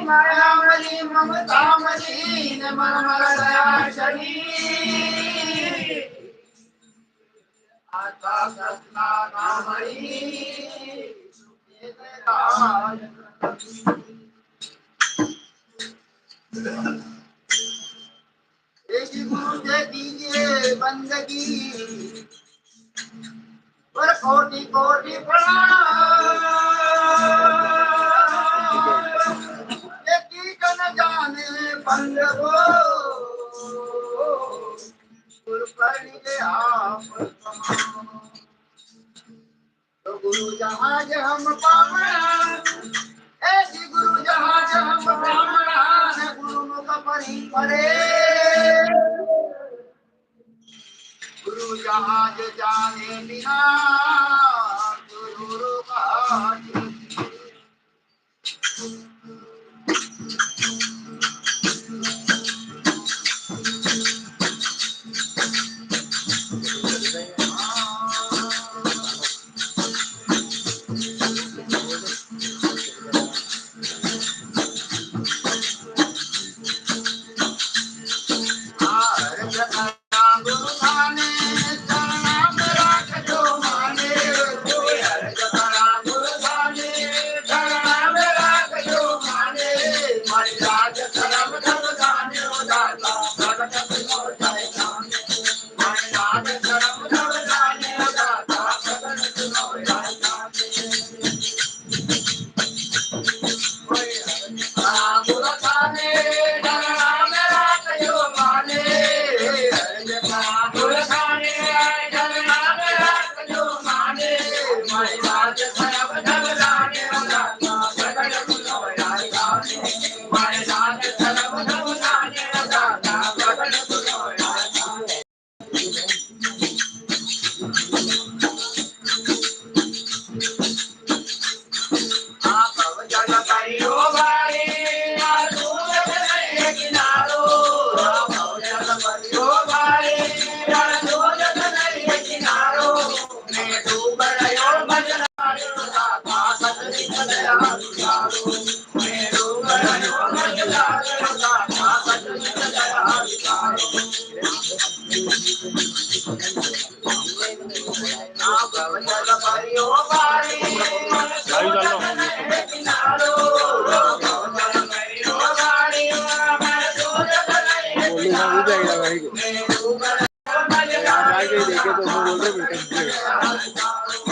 માયામલી મમતામલી ને મનમલ દયા શરી આતા સતના નામળી एक गुरु दे दीजिए बंदगी पर कोटि कोटि प्रणाम एक न जाने बंदगो गुरु कर लीजिए आप तो गुरु जहाज हम पावना गुरु जहाज हम ब्राह्मणा गुरु मुख परी परे गुरु जहाज जाने बिना गुरु का आगे देखे तो बोल रहे बेटे